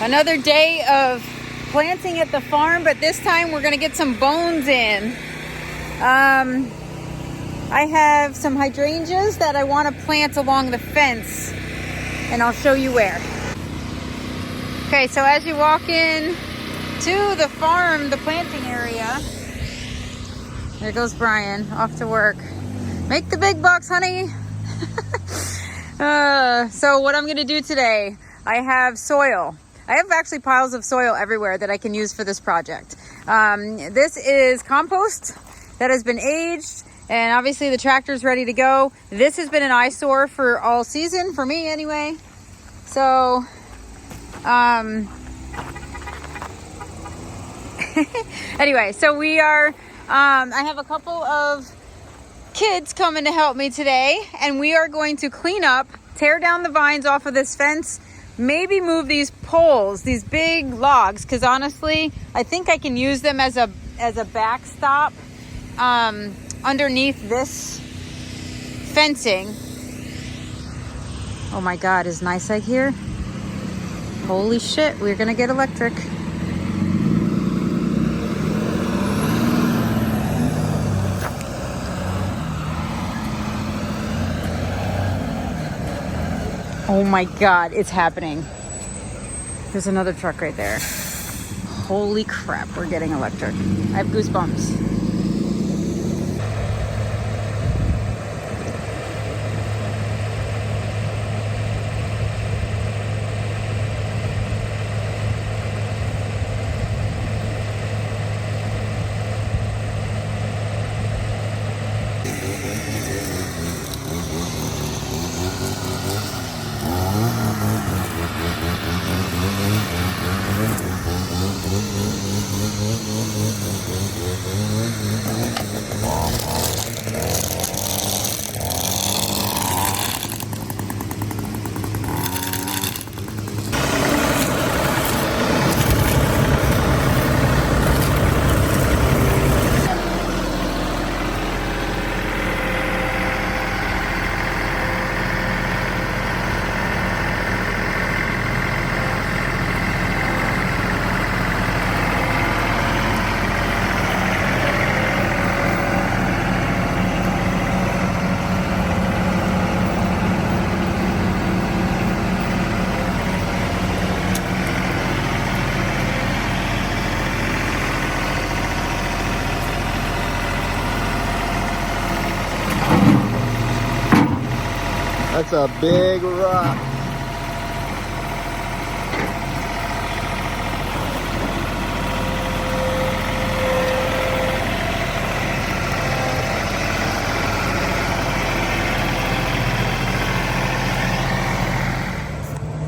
Another day of planting at the farm, but this time we're gonna get some bones in. I have some hydrangeas that I want to plant along the fence, and I'll show you where. Okay, so as you walk in to the farm, the planting area, there goes Brian off to work. Make the big bucks, honey. So what I'm gonna do today, I have soil. I have actually piles of soil everywhere that I can use for this project. This is compost that has been aged, and obviously the tractor's ready to go. This has been an eyesore for all season, for me anyway. So, anyway, so we are, I have a couple of kids coming to help me today, and we are going to clean up, tear down the vines off of this fence, maybe move these poles, these big logs, because honestly, I think I can use them as a backstop underneath this fencing. Oh my God, is NYSEG here? Holy shit, we're gonna get electric. Oh my God, it's happening. There's another truck right there. Holy crap, we're getting electric. I have goosebumps. That's a big rock.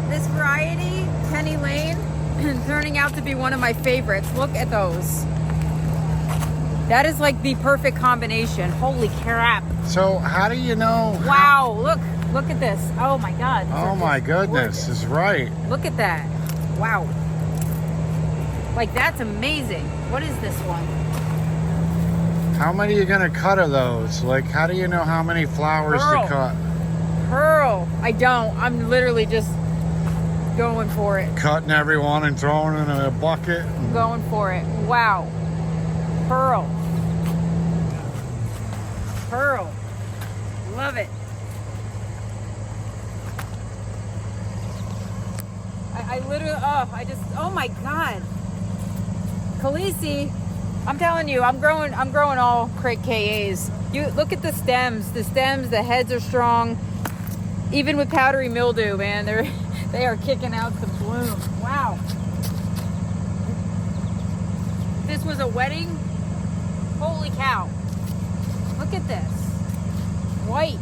This variety, Penny Lane, turning out to be one of my favorites. Look at those. That is like the perfect combination. Holy crap. So how do you know? Wow, look at this. Oh my God. Oh my goodness, is right. Look at that. Wow. Like, that's amazing. What is this one? How many are you gonna cut of those? Like, how do you know how many flowers Pearl. to cut? Pearl. I don't. I'm literally just going for it. Cutting everyone and throwing it in a bucket. Going for it. Wow. Pearl. Pearl. Love it. I literally, oh my God. Khaleesi, I'm telling you, I'm growing all KAs. You look at the stems, the heads are strong. Even with powdery mildew, man, they are kicking out the bloom. Wow. If this was a wedding, holy cow. Look at this. White.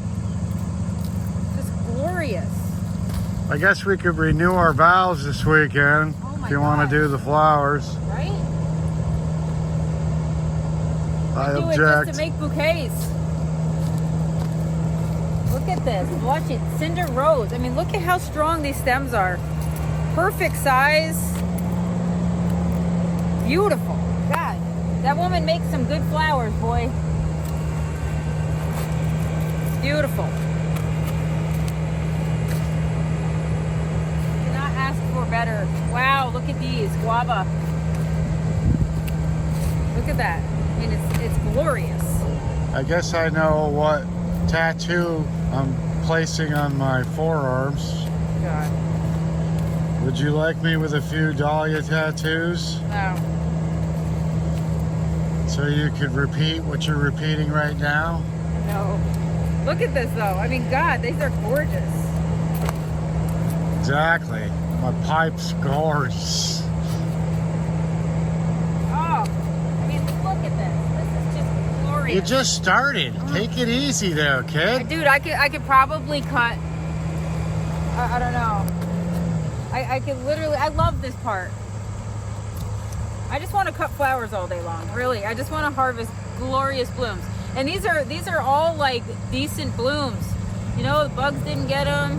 Just glorious. I guess we could renew our vows this weekend if you want to do the flowers. Right? I do object. it just to make bouquets. Look at this. Watch it. Cinder rose. I mean, look at how strong these stems are. Perfect size. Beautiful. God, that woman makes some good flowers, boy. It's beautiful. Cannot ask for better. Wow, look at these. Guava. Look at that. I mean, it's glorious. I guess I know what tattoo I'm placing on my forearms. God. Would you like me with a few Dahlia tattoos? No. So you could repeat what you're repeating right now? No. Look at this, though. I mean, God, these are gorgeous. Exactly. My pipe's gorgeous. Oh, I mean, look at this. This is just glorious. You just started. Take it easy there, kid. Dude, I could probably cut. I don't know. I could literally. I love this part. I just want to cut flowers all day long. Really, I just want to harvest glorious blooms. And these are all like decent blooms. You know, the bugs didn't get them.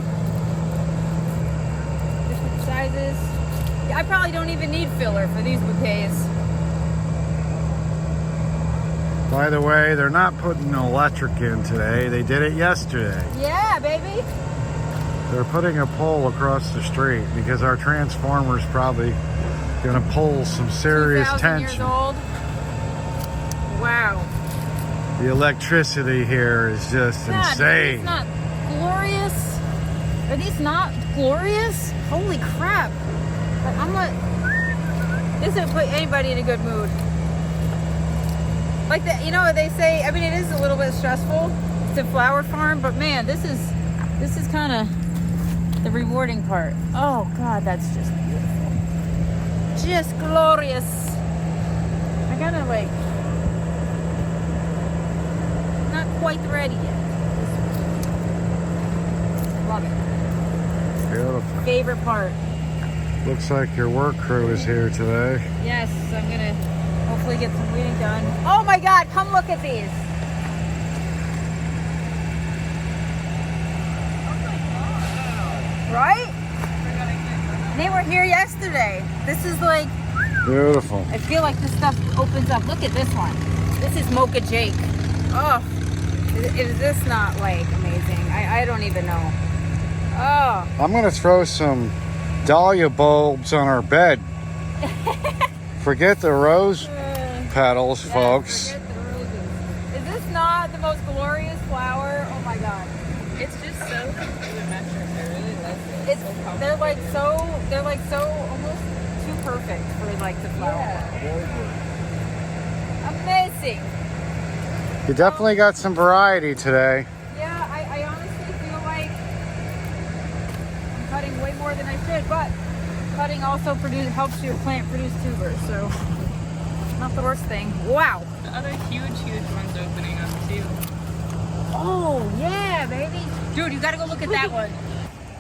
Different sizes. I probably don't even need filler for these bouquets. By the way, they're not putting electric in today. They did it yesterday. Yeah, baby. They're putting a pole across the street because our transformer's probably going to pull some serious 2,000 years tension. old. Wow. The electricity here is just insane. It's not glorious. Are these not glorious? Holy crap. Like, I'm not. This would put anybody in a good mood. Like that, you know what they say? I mean, it is a little bit stressful. It's a flower farm, but man, this is kind of the rewarding part. Oh God, that's just beautiful. Just glorious. I gotta like, not quite ready yet. Love it. Beautiful. Favorite part. Looks like your work crew is here today. Yes, I'm gonna hopefully get some weeding done. Oh my God, come look at these. Right? And they were here yesterday. This is like, Beautiful. I feel like this stuff opens up. Look at this one. This is Mocha Jake. Oh, is this not like amazing? I don't even know. Oh. I'm going to throw some Dahlia bulbs on our bed. Forget the rose petals, Yeah, folks. forget the roses. Is this not the most glorious flower? Oh my God. It's just so symmetric. I really like it. It's they're like so almost too perfect for like the flower. Amazing. You definitely got some variety today. Yeah, I honestly feel like I'm cutting way more than I should, but cutting also helps your plant produce tubers, so not the worst thing. Wow. The other huge ones opening up too. Oh yeah, baby. Dude, you gotta go look at that one.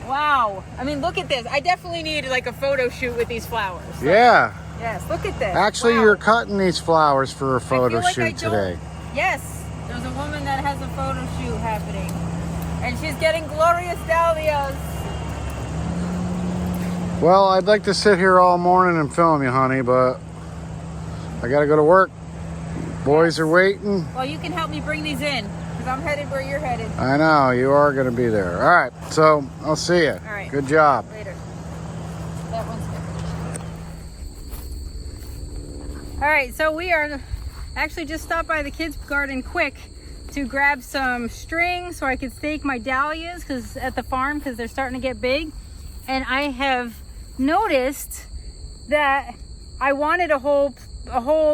Wow. I mean, look at this. I definitely need like a photo shoot with these flowers. So, Yeah. yes, look at this. Actually, Wow. you're cutting these flowers for a photo like I shoot today. Yes, there's a woman that has a photo shoot happening, and she's getting glorious dahlias. Well, I'd like to sit here all morning and film you, honey, but I got to go to work. Boys are waiting. Well, you can help me bring these in, because I'm headed where you're headed. I know, you are going to be there. All right, so I'll see you. All right. Good job. Later. That one's good. All right, so we are actually just stopped by the kids' garden quick to grab some string so I could stake my dahlias at the farm because they're starting to get big. And I have noticed that I wanted a whole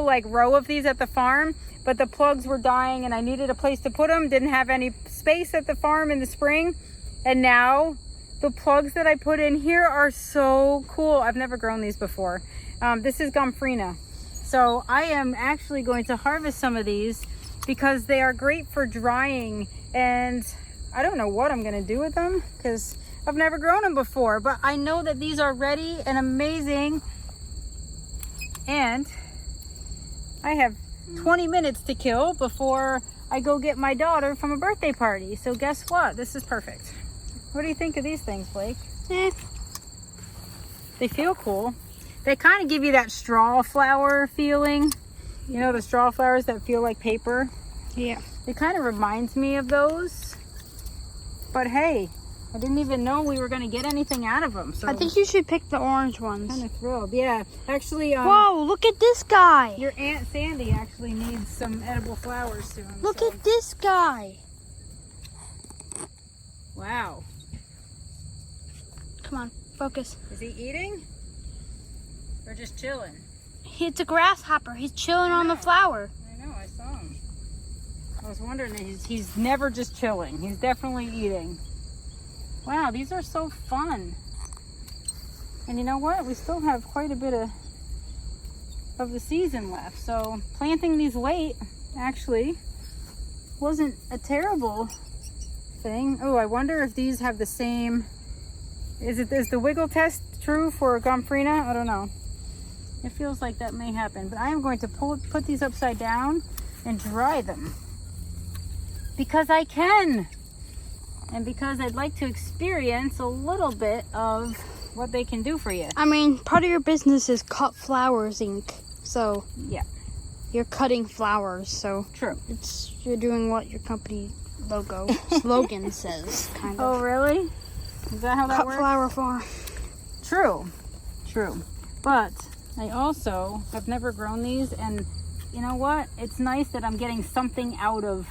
like row of these at the farm, but the plugs were dying and I needed a place to put them. Didn't have any space at the farm in the spring. And now the plugs that I put in here are so cool. I've never grown these before. This is gomphrena. So I am actually going to harvest some of these because they are great for drying, and I don't know what I'm gonna do with them because I've never grown them before, but I know that these are ready and amazing. And I have 20 minutes to kill before I go get my daughter from a birthday party. So guess what? This is perfect. What do you think of these things, Blake? They feel cool. They kind of give you that straw flower feeling. You know, the straw flowers that feel like paper? Yeah. It kind of reminds me of those. But hey, I didn't even know we were going to get anything out of them. So I think you should pick the orange ones. kind of thrilled. Yeah, actually, Whoa, look at this guy. your Aunt Sandy actually needs some edible flowers soon. Look so. at this guy. Wow. Come on, focus. Is he eating? Or just chilling? It's a grasshopper. He's chilling on the flower. I know, I saw him. I was wondering, he's never just chilling. He's definitely eating. Wow, these are so fun. And you know what? We still have quite a bit of the season left. So planting these late actually wasn't a terrible thing. Oh, I wonder if these have the same... Is the wiggle test true for gomphrena? I don't know. It feels like that may happen. But I am going to put these upside down and dry them. Because I can. And because I'd like to experience a little bit of what they can do for you. I mean, part of your business is cut flowers ink. So Yeah, you're cutting flowers. So true. you're doing what your company slogan says, kind of. Oh, really? Is that how that Cut works? flower farm. True. But I also have never grown these, and you know what? It's nice that I'm getting something out of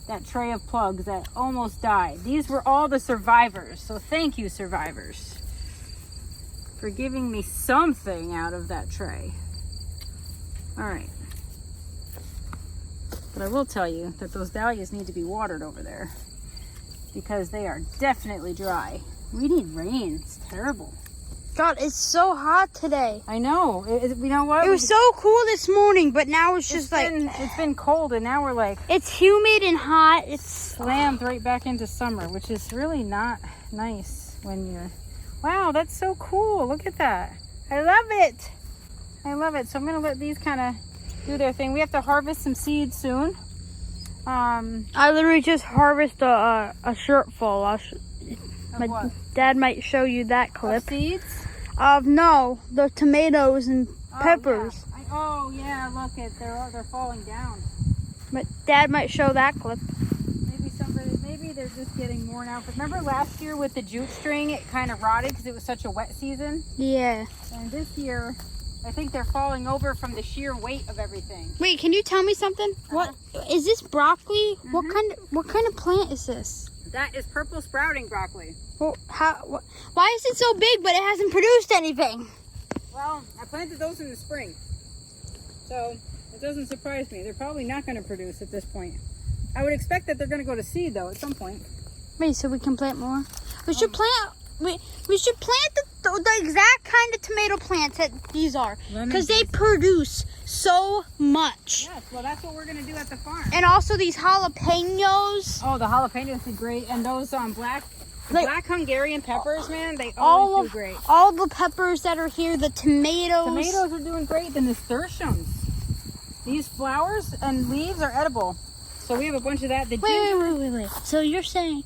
that tray of plugs that almost died. These were all the survivors, so thank you, survivors, for giving me something out of that tray. All right. But I will tell you that those dahlias need to be watered over there because they are definitely dry. We need rain. It's terrible. God, it's so hot today. I know. You know what? It was so cool this morning, but now it's just it's been cold, and now we're like it's humid and hot. It's slammed right back into summer, which is really not nice when you're... Wow, that's so cool. Look at that. I love it. I love it. So I'm going to let these kind of do their thing. We have to harvest some seeds soon. I literally just harvested a shirt full. My what? dad might show you that clip. Of seeds? No, the tomatoes and peppers. Oh yeah, look they're falling down. But dad might show that clip. Maybe they're just getting worn out. But remember last year with the jute string, it kind of rotted because it was such a wet season. Yeah. And this year, I think they're falling over from the sheer weight of everything. Wait, can you tell me something? What is this broccoli? What kind of plant is this? That is purple sprouting broccoli. Well, why is it so big but it hasn't produced anything? Well, I planted those in the spring. So it doesn't surprise me. They're probably not going to produce at this point. I would expect that they're going to go to seed though at some point. Wait, so we can plant more? We should plant. We should plant the exact kind of tomato plants that these are, because they produce so much. Yes, well that's what we're going to do at the farm. And also these jalapenos. Oh, the jalapenos are great, and those black Hungarian peppers, man, they All always do great. All the peppers that are here, the tomatoes. Tomatoes are doing great, and nasturtiums. These flowers and leaves are edible. So we have a bunch of that. Wait. So you're saying?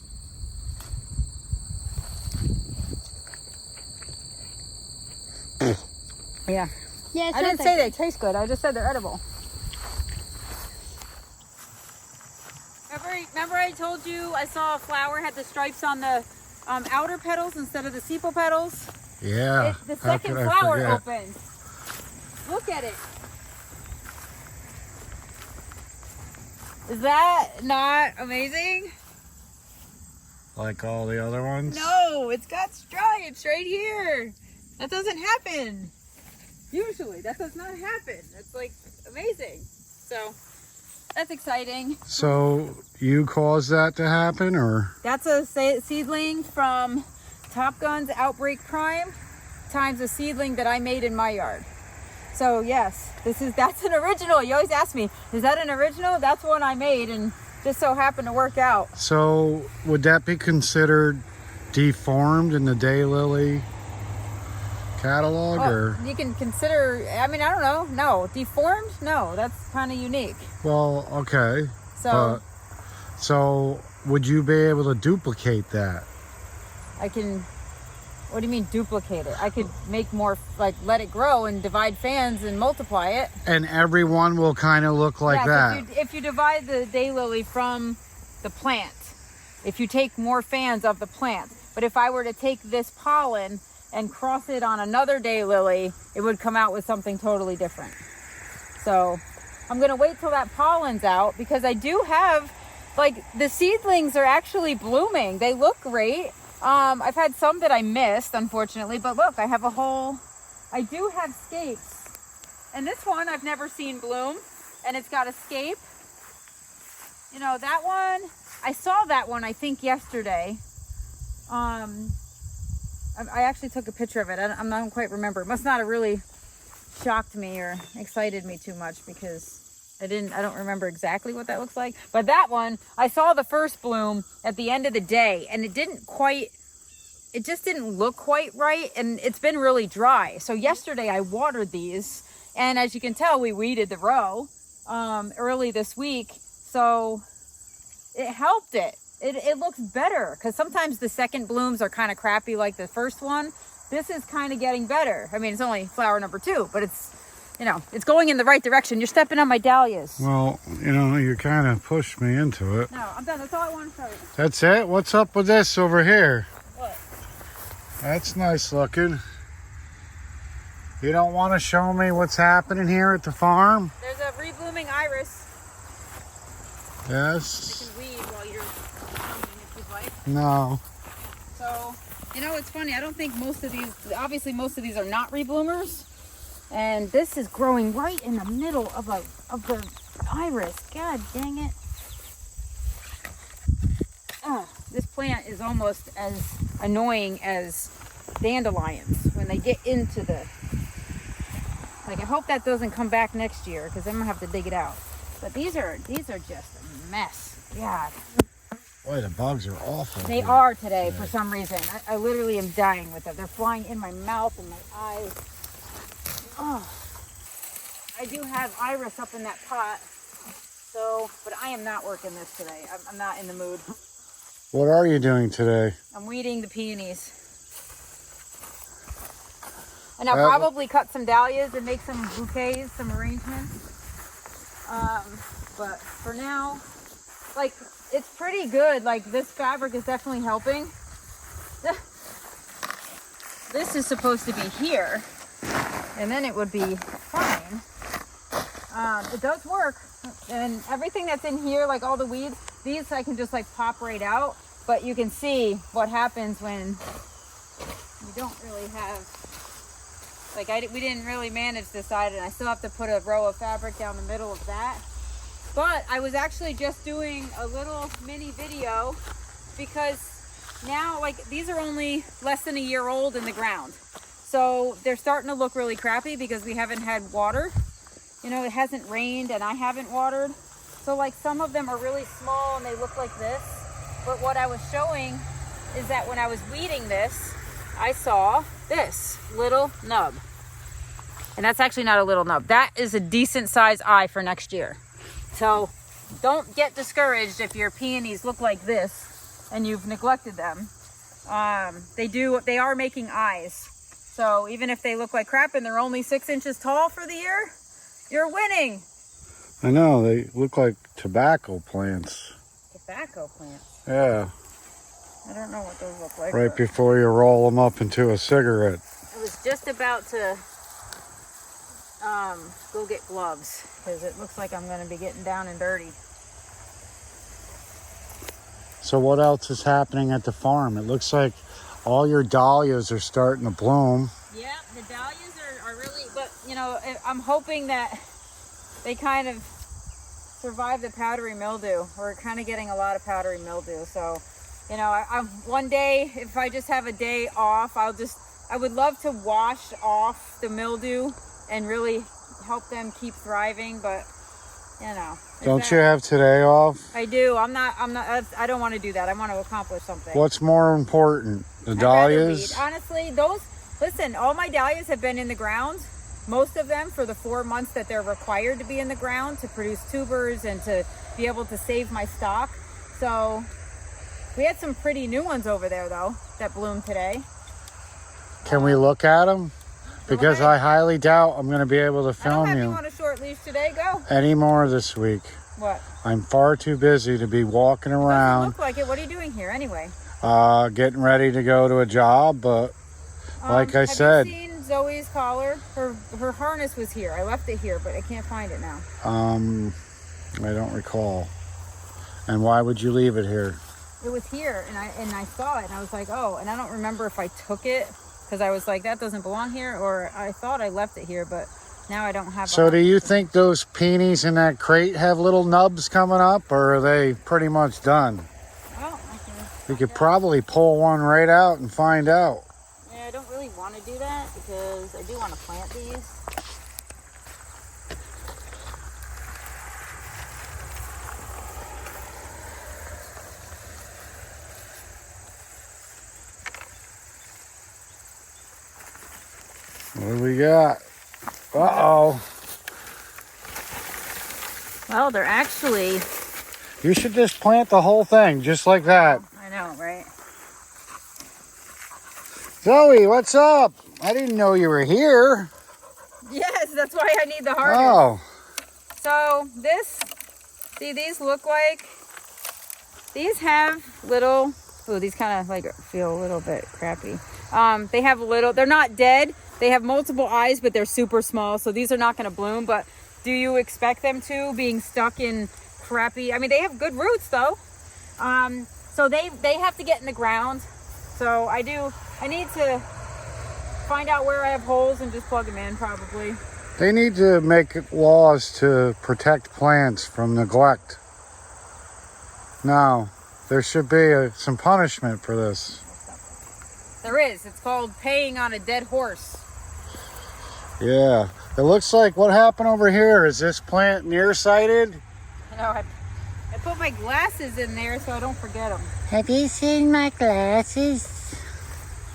Yeah. Yeah. I didn't say they taste good. I just said they're edible. Remember I told you I saw a flower had the stripes on the outer petals instead of the sepal petals? Yeah. The how second could I flower forget? opened. Look at it. Is that not amazing? Like all the other ones? No, it's got stripes right here. That doesn't happen. Usually, that does not happen. It's like amazing. So that's exciting. So you caused that to happen, or? That's a seedling from Top Gun's Outbreak Prime times a seedling that I made in my yard. So yes, that's an original. You always ask me, is that an original? That's one I made and just so happened to work out. So would that be considered deformed in the daylily catalog, or? You can consider, I mean, I don't know. No, deformed? No, that's kind of unique. Well, okay. So So would you be able to duplicate that? I can, what do you mean duplicate it? I could make more, like let it grow and divide fans and multiply it. And every one will kind of look like that. If you divide the daylily from the plant, if you take more fans of the plant. But if I were to take this pollen and cross it on another daylily, it would come out with something totally different. So I'm gonna wait till that pollen's out, because I do have, like, the seedlings are actually blooming. They look great. I've had some that I missed, unfortunately, but look, I do have scapes. And this one I've never seen bloom, and it's got a scape. You know, that one, I saw that one, I think, yesterday. I actually took a picture of it. I don't quite remember. It must not have really shocked me or excited me too much, because I don't remember exactly what that looks like. But that one, I saw the first bloom at the end of the day, and it just didn't look quite right, and it's been really dry. So yesterday I watered these, and as you can tell, we weeded the row early this week. So it helped it. It looks better, because sometimes the second blooms are kind of crappy like the first one. This is kind of getting better. I mean, it's only flower number 2, but it's, you know, it's going in the right direction. You're stepping on my dahlias. Well, you know, you kind of pushed me into it. No, I'm done. That's all I want to tell you. That's it? What's up with this over here? What? That's nice looking. You don't want to show me what's happening here at the farm? There's a reblooming iris. Yes. You can weed while you're filming if you'd like. No. So, you know, it's funny. I don't think most of these are not rebloomers. And this is growing right in the middle of the iris. God dang it. Oh, this plant is almost as annoying as dandelions when they get into the... Like, I hope that doesn't come back next year, because I'm going to have to dig it out. But these are just a mess. God. Boy, the bugs are awful. They are today for some reason. I literally am dying with them. They're flying in my mouth and my eyes. Oh, I do have iris up in that pot. So, but I am not working this today. I'm not in the mood. What are you doing today? I'm weeding the peonies. And I'll probably cut some dahlias and make some bouquets, some arrangements. But for now, like, it's pretty good. Like, this fabric is definitely helping. This is supposed to be here, and then it would be fine. It does work. And everything that's in here, like all the weeds, these I can just like pop right out. But you can see what happens when you don't really have, like, we didn't really manage this side, and I still have to put a row of fabric down the middle of that. But I was actually just doing a little mini video, because now, like, these are only less than a year old in the ground. So they're starting to look really crappy because we haven't had water. You know, it hasn't rained and I haven't watered. So, like, some of them are really small and they look like this. But what I was showing is that when I was weeding this, I saw this little nub. And that's actually not a little nub. That is a decent size eye for next year. So don't get discouraged if your peonies look like this and you've neglected them. They are making eyes. So even if they look like crap and they're only 6 inches tall for the year, you're winning. I know, they look like tobacco plants. Tobacco plants? Yeah. I don't know what those look like. Right before you roll them up into a cigarette. I was just about to go get gloves, because it looks like I'm going to be getting down and dirty. So what else is happening at the farm? It looks like all your dahlias are starting to bloom. Yeah, the dahlias are really, but you know, I'm hoping that they kind of survive the powdery mildew. We're kind of getting a lot of powdery mildew. So, you know, one day, if I just have a day off, I would love to wash off the mildew and really help them keep thriving, but you know. Don't you have today off? I do. I don't want to do that. I want to accomplish something. What's more important? The I'd rather dahlias? weed. Honestly, listen, all my dahlias have been in the ground, most of them for the 4 months that they're required to be in the ground to produce tubers and to be able to save my stock. So we had some pretty new ones over there though that bloomed today. Can we look at them? Because I highly doubt I'm going to be able to film I don't have you you on a short leash today. Go. any more this week. What? I'm far too busy to be walking Doesn't around, look like it. What are you doing here anyway? getting ready to go to a job. But like I said, have you seen Zoe's collar? Her harness was here. I left it here, but I can't find it now. I don't recall. And why would you leave it here? It was here, and I saw it, and I was like, oh, and I don't remember if I took it because I was like, that doesn't belong here, or I thought I left it here, but now I don't have. So do you think those peonies in that crate have little nubs coming up, or are they pretty much done? Well, You could probably pull one right out and find out. yeah, I don't really want to do that because I do want to plant these. What do we got? Uh-oh. Well, they're actually. You should just plant the whole thing, just like that. I know, right? Zoe, what's up? I didn't know you were here. Yes, that's why I need the harness. Oh, So see, these look like, these have little, oh, these kind of like feel a little bit crappy. They have they're not dead. They have multiple eyes, but they're super small. So these are not going to bloom, but do you expect them to, being stuck in crappy, I mean, they have good roots though. So they have to get in the ground. So I need to find out where I have holes and just plug them in probably. they need to make laws to protect plants from neglect. Now, there should be some punishment for this. There is. It's called paying on a dead horse. Yeah, it looks like what happened over here. Is this plant nearsighted? You know, I put my glasses in there so I don't forget them. Have you seen my glasses?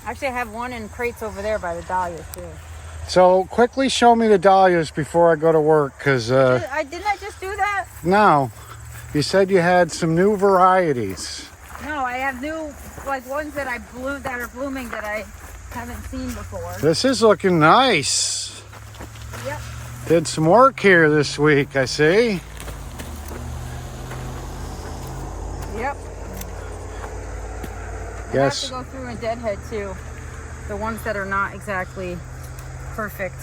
Actually, I have one in crates over there by the Dahlias too. So quickly show me the dahlias before I go to work, because Didn't I just do that? no, you said you had some new varieties. No, I have new, like ones that that are blooming that I haven't seen before. This is looking nice. Yep. Did some work here this week, I see. Yep. Yes. I have to go through and deadhead too. The ones that are not exactly perfect.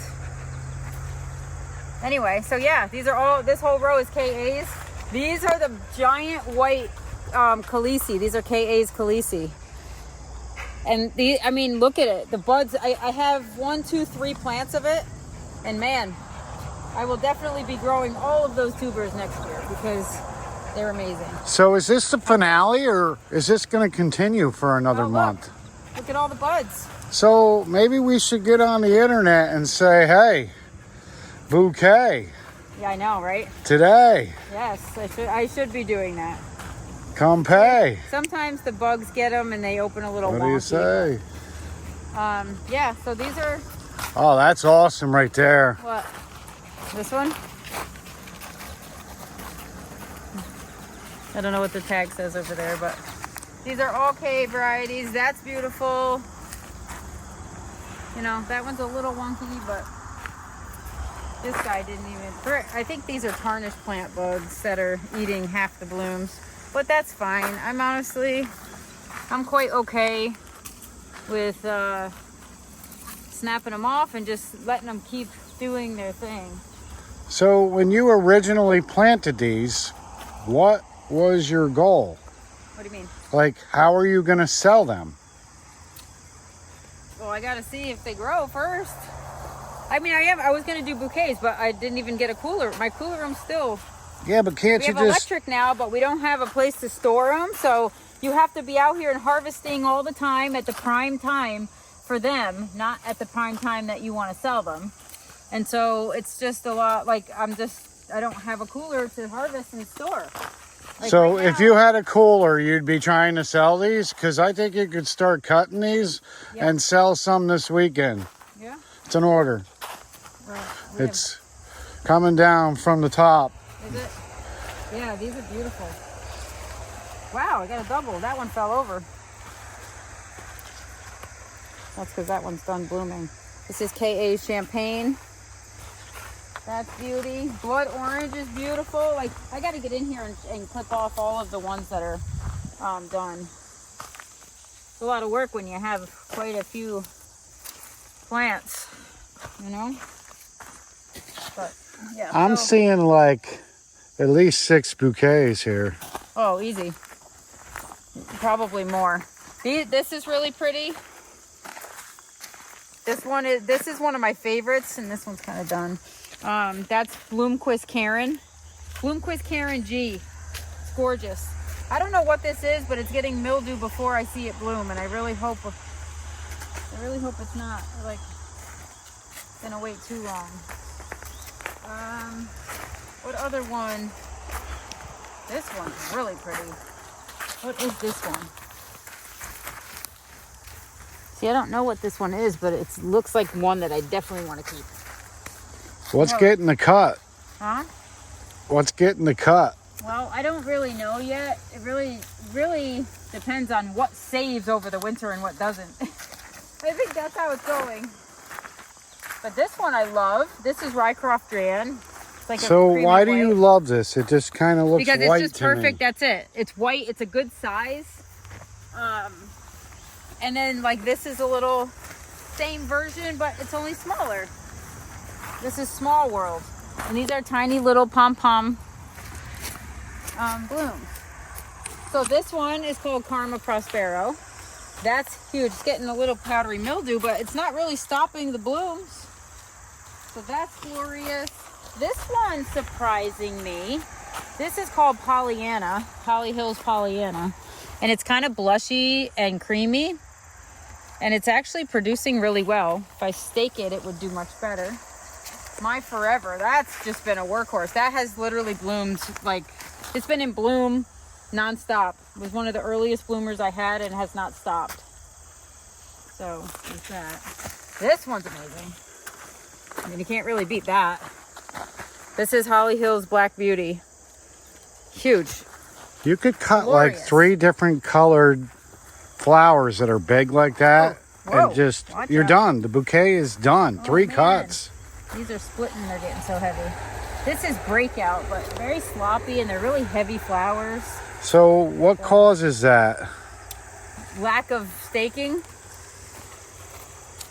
Anyway, so yeah, this whole row is KAs. These are the giant white Khaleesi. These are KA's Khaleesi. And I mean, look at it. The buds, I have 1, 2, 3 plants of it. And man, I will definitely be growing all of those tubers next year because they're amazing. So is this the finale, or is this going to continue for another month? Look at all the buds. So maybe we should get on the internet and say, hey, Bouquet, Yeah, I know, right? today, Yes, I should be doing that. come pay. Sometimes the bugs get them and they open a little What do you wonky. say? Yeah, so these are, Oh, that's awesome right there. what? This one? I don't know what the tag says over there, but these are all K varieties. That's beautiful. You know, that one's a little wonky, but this guy didn't even, I think these are tarnished plant bugs that are eating half the blooms, but that's fine. I'm quite okay with snapping them off and just letting them keep doing their thing. So when you originally planted these, what was your goal? What do you mean? Like, how are you going to sell them? Well, I gotta see if they grow first. I mean, I was gonna do bouquets, but I didn't even get a cooler. My cooler room's still, Yeah, but can't we you have just... electric now, but we don't have a place to store them. So you have to be out here and harvesting all the time at the prime time for them, not at the prime time that you want to sell them. And so it's just a lot, like I don't have a cooler to harvest and store. Like So right if now- you had a cooler, you'd be trying to sell these? Because I think you could start cutting these Yeah. and sell some this weekend. Yeah. It's an order. Right. It's coming down from the top. Is it? Yeah, these are beautiful. Wow, I got a double. That one fell over. That's because that one's done blooming. This is KA Champagne. That's beauty. Blood orange is beautiful. Like, I got to get in here and clip off all of the ones that are done. It's a lot of work when you have quite a few plants, you know? But, yeah. I'm seeing like at least 6 bouquets here. Oh, easy. Probably more. This is really pretty. This is one of my favorites, and this one's kind of done. That's Bloomquist Karen. Bloomquist Karen G. It's gorgeous. I don't know what this is, but it's getting mildew before I see it bloom, and I really hope it's not like gonna wait too long. What other one? This one's really pretty. What is this one? See, I don't know what this one is, but it looks like one that I definitely want to keep. What's getting the cut? Huh? What's getting the cut? Well, I don't really know yet. It really depends on what saves over the winter and what doesn't. I think that's how it's going. But this one I love. This is Rycroft Dran. Like so why do you love this? It just kind of looks white to me. Because it's just perfect. That's it. It's white. It's a good size. And then like this is a little same version, but it's only smaller. This is Small World. And these are tiny little pom-pom blooms. So this one is called Karma Prospero. That's huge. It's getting a little powdery mildew, but it's not really stopping the blooms. So that's glorious. This one surprising me. This is called Pollyanna, Holly Hills Pollyanna. And it's kind of blushy and creamy. And it's actually producing really well. If I stake it, it would do much better. My Forever, that's just been a workhorse. That has literally bloomed, like, it's been in bloom nonstop. It was one of the earliest bloomers I had and has not stopped. So, there's that. This one's amazing. I mean, you can't really beat that. This is Holly Hills Black Beauty. Huge. You could cut Glorious. like 3 different colored flowers that are big like that. Whoa. And just, Watch you're out. done. The bouquet is done. 3 man. cuts. These are splitting, they're getting so heavy. This is Breakout, but very sloppy, and they're really heavy flowers. So what causes that? Lack of staking.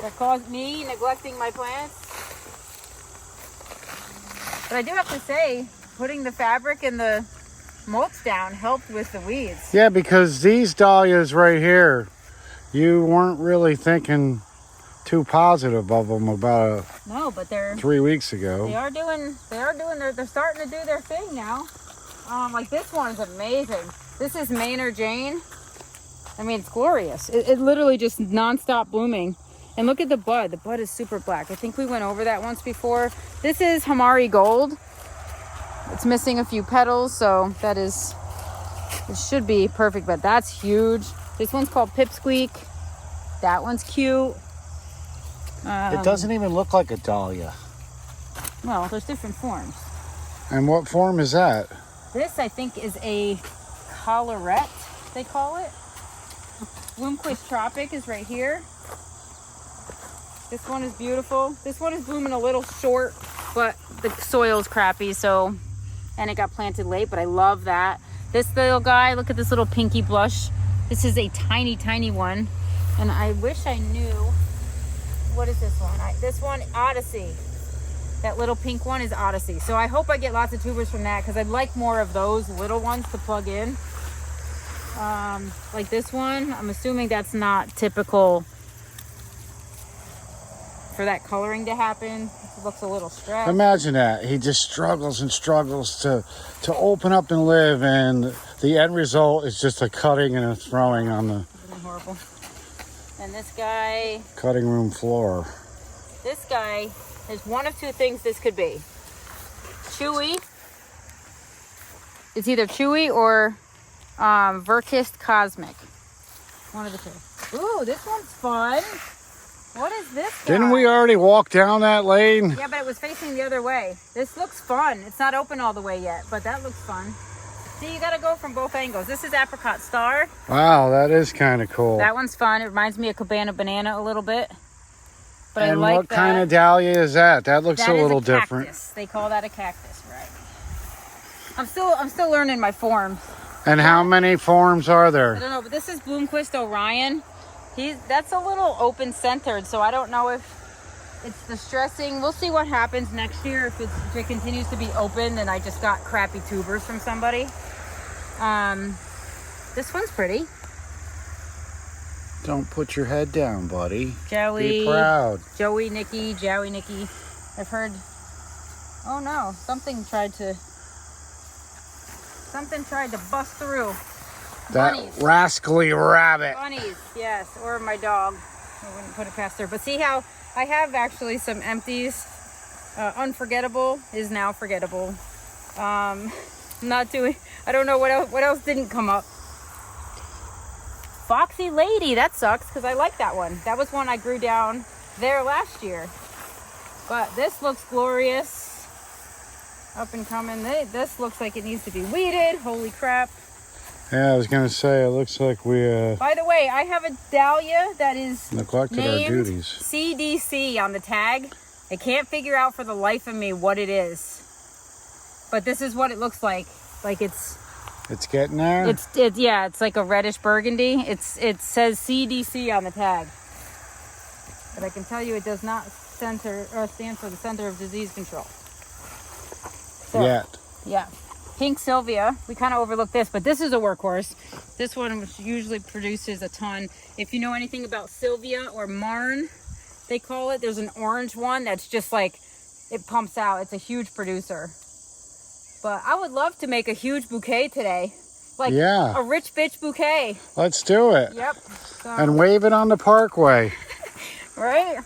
That caused me neglecting my plants. But I do have to say, putting the fabric and the mulch down helped with the weeds. Yeah, because these dahlias right here, you weren't really thinking too positive of them about No, but they're 3 weeks ago. they're starting to do their thing now. Like this one's amazing. This is Maynard Jane. I mean, it's glorious. It literally just nonstop blooming. And look at the bud. The bud is super black. I think we went over that once before. This is Hamari Gold. It's missing a few petals, so it should be perfect, but that's huge. This one's called Pipsqueak. That one's cute. It doesn't even look like a dahlia. Well, there's different forms. And what form is that? This, I think, is a collarette, they call it. Bloomquist Tropic is right here. This one is beautiful. This one is blooming a little short, but the soil's crappy, so, and it got planted late, but I love that. This little guy, look at this little pinky blush. This is a tiny, tiny one. And I wish I knew, what is this one? This one, Odyssey. That little pink one is Odyssey. So I hope I get lots of tubers from that, because I'd like more of those little ones to plug in. Like this one, I'm assuming that's not typical for that coloring to happen. It looks a little stressed. Imagine that. He just struggles and struggles to open up and live, and the end result is just a cutting and a throwing on the Isn't it horrible? And this guy, cutting room floor. this guy is one of two things this could be. Chewy. It's either Chewy or Verkist Cosmic. One of the two. Ooh, this one's fun. What is this guy? Didn't we already walk down that lane? Yeah, but it was facing the other way. This looks fun. It's not open all the way yet, but that looks fun. See, you gotta go from both angles. This is Apricot Star. Wow, that is kind of cool. That one's fun. It reminds me of Cabana Banana a little bit. But I And like what that. kind of dahlia is that? That looks That a is little cactus. different. They call that a cactus, right? I'm still learning my forms. And how many forms are I there? don't know, but this is Bloomquist Orion. That's a little open centered, so I don't know if it's the stressing. We'll see what happens next year. If it continues to be open and I just got crappy tubers from somebody. This one's pretty. Don't put your head down, buddy. Joey. Be proud. Joey, Nikki. I've heard. Oh no! Something tried to bust through. That Bunnies. rascally rabbit. Bunnies, yes, or my dog. I wouldn't put it past her. But see how I have actually some empties. Unforgettable is now forgettable. Not doing. I don't know what else didn't come up. Foxy Lady, that sucks because I like that one. That was one I grew down there last year. But this looks glorious. Up and coming. This looks like it needs to be weeded. Holy crap. Yeah, I was going to say, it looks like we By the way, I have a dahlia that is neglected our named duties. CDC on the tag. I can't figure out for the life of me what it is. But this is what it looks like. Like it's getting there? it's like a reddish burgundy. It says CDC on the tag. But I can tell you it does not stand for the Center of Disease Control. So, Yet. yeah. Pink Sylvia. We kind of overlooked this, but this is a workhorse. This one usually produces a ton. If you know anything about Sylvia or Marn, they call it. There's an orange one that's just like, it pumps out. It's a huge producer. But I would love to make a huge bouquet today. Like a rich bitch bouquet. Let's do it. Yep. So, And wave it on the parkway. right?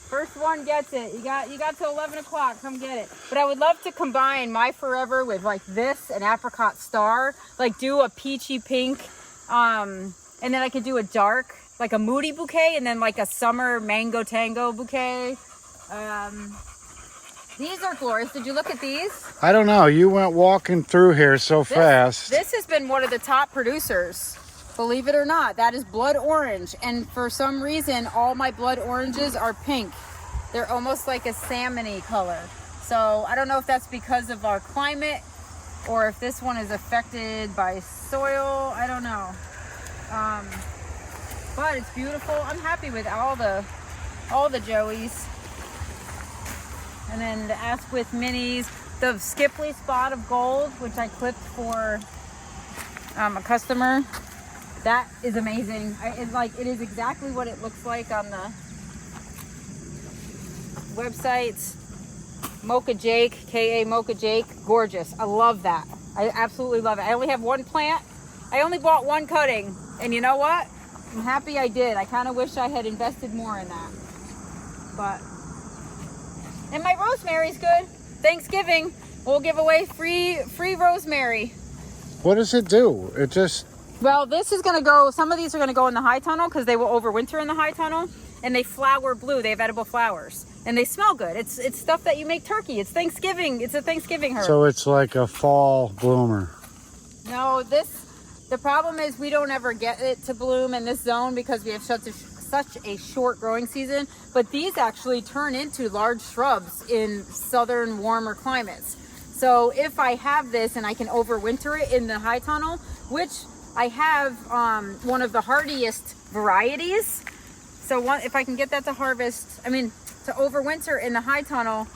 First one gets it. You got till 11 o'clock. Come get it. But I would love to combine my Forever with like this and Apricot Star. Like do a peachy pink. And then I could do a dark, like a moody bouquet, and then like a summer mango tango bouquet. These are glorious. Did you look at these? I don't know. You went walking through here so fast. This has been one of the top producers. Believe it or not, that is blood orange. And for some reason, all my blood oranges are pink. They're almost like a salmon-y color. So I don't know if that's because of our climate or if this one is affected by soil. I don't know. But it's beautiful. I'm happy with all the Joeys. And then the Asquith Minis, the Skipley Spot of Gold, which I clipped for a customer. That is amazing. It is exactly what it looks like on the websites. Mocha Jake, K.A. Mocha Jake, gorgeous. I love that. I absolutely love it. I only have one plant. I only bought one cutting. And you know what? I'm happy I did. I kind of wish I had invested more in that. But, and my rosemary's good. Thanksgiving, we'll give away free rosemary. What does it do? It just... Well, this is going to go, some of these are going to go in the high tunnel because they will overwinter in the high tunnel. And they flower blue. They have edible flowers. And they smell good. It's stuff that you make turkey. It's Thanksgiving. It's a Thanksgiving herb. So it's like a fall bloomer. No, the problem is we don't ever get it to bloom in this zone because we have such a short growing season. But these actually turn into large shrubs in southern warmer climates. So if I have this and I can overwinter it in the high tunnel, which I have one of the hardiest varieties. So if I can get that to to overwinter in the high tunnel,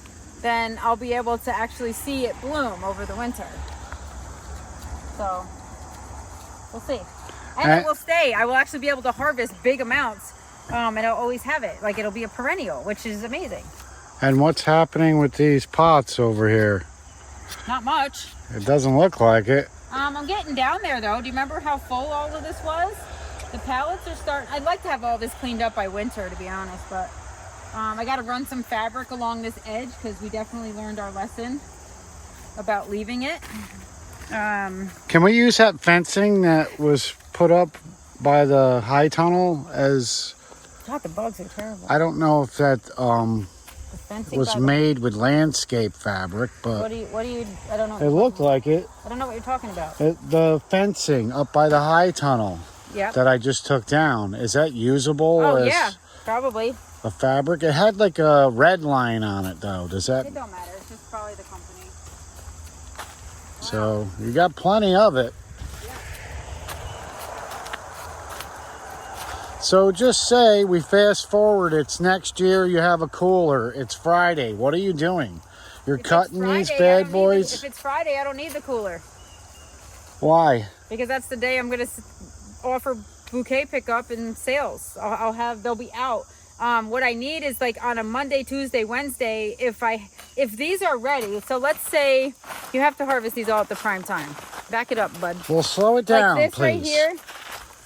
then I'll be able to actually see it bloom over the winter. So we'll see. And it will stay. I will actually be able to harvest big amounts and I'll always have it. Like it'll be a perennial, which is amazing. And what's happening with these pots over here? Not much. It doesn't look like it. I'm getting down there though. Do you remember how full all of this was? The pallets are starting. I'd like to have all this cleaned up by winter, to be honest, but I got to run some fabric along this edge because we definitely learned our lesson about leaving it. Can we use that fencing that was put up by the high tunnel as... God, the bugs are terrible. I don't know if that The fencing was by made with landscape fabric, but What do you? I don't know. it looked like it. I don't know what you're talking about. The fencing up by the high tunnel Yep. that I just took down, is that usable? Oh yeah, probably. a fabric. It had like a red line on it though. Does that? It don't matter. It's just probably the company. So you got plenty of it. So just say we fast forward. It's next year. You have a cooler. It's Friday. What are you doing? You're cutting these bad boys. If it's Friday, I don't need the cooler. Why? Because that's the day I'm going to offer bouquet pickup and sales. They'll be out. What I need is like on a Monday, Tuesday, Wednesday, if these are ready. So let's say you have to harvest these all at the prime time. Back it up, bud. Well, slow it down, like this please. right here.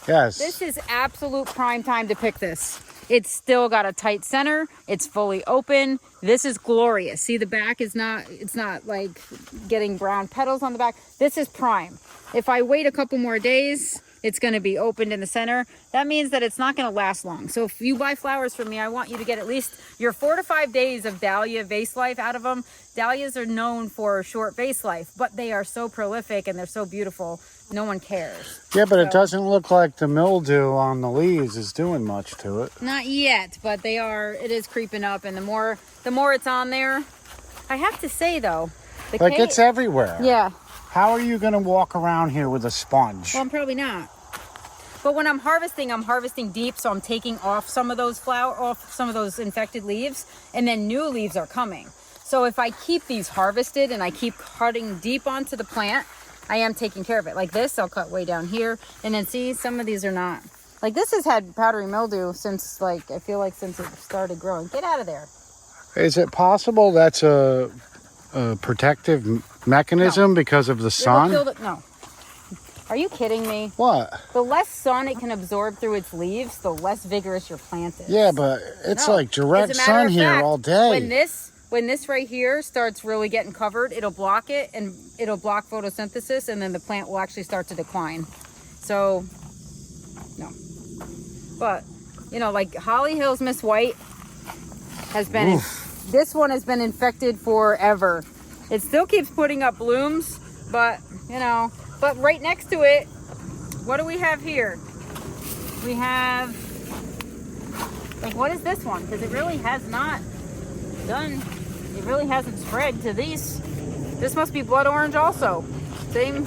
Yes. This is absolute prime time to pick this. It's still got a tight center. It's fully open. This is glorious. See, the back is it's not like getting brown petals on the back. This is prime. If I wait a couple more days, it's going to be opened in the center. That means that it's not going to last long. So if you buy flowers from me, I want you to get at least your 4 to 5 days of dahlia vase life out of them. Dahlias are known for short vase life, but they are so prolific and they're so beautiful. No one cares. Yeah, but it doesn't look like the mildew on the leaves is doing much to it. Not yet, but it is creeping up, and the more it's on there. I have to say though, It's everywhere. Yeah. How are you going to walk around here with a sponge? Well, I'm probably not. But when I'm harvesting deep, so I'm taking off some of those infected leaves, and then new leaves are coming. So if I keep these harvested and I keep cutting deep onto the plant, I am taking care of it. Like this, I'll cut way down here, and then see, some of these are not. Like this has had powdery mildew since I feel like since it started growing. Get out of there. Is it possible that's a protective mechanism because of the sun? No. Are you kidding me? What? The less sun it can absorb through its leaves, the less vigorous your plant is. Yeah, but it's like direct As a matter sun of here fact, all day. When this right here starts really getting covered, it'll block it and it'll block photosynthesis, and then the plant will actually start to decline. So, no. But, like Holly Hills Miss White has been, this one has been infected forever. It still keeps putting up blooms, but, but right next to it, what do we have here? We have, what is this one? Because it really has not done, it really hasn't spread to these. This must be blood orange also. Same.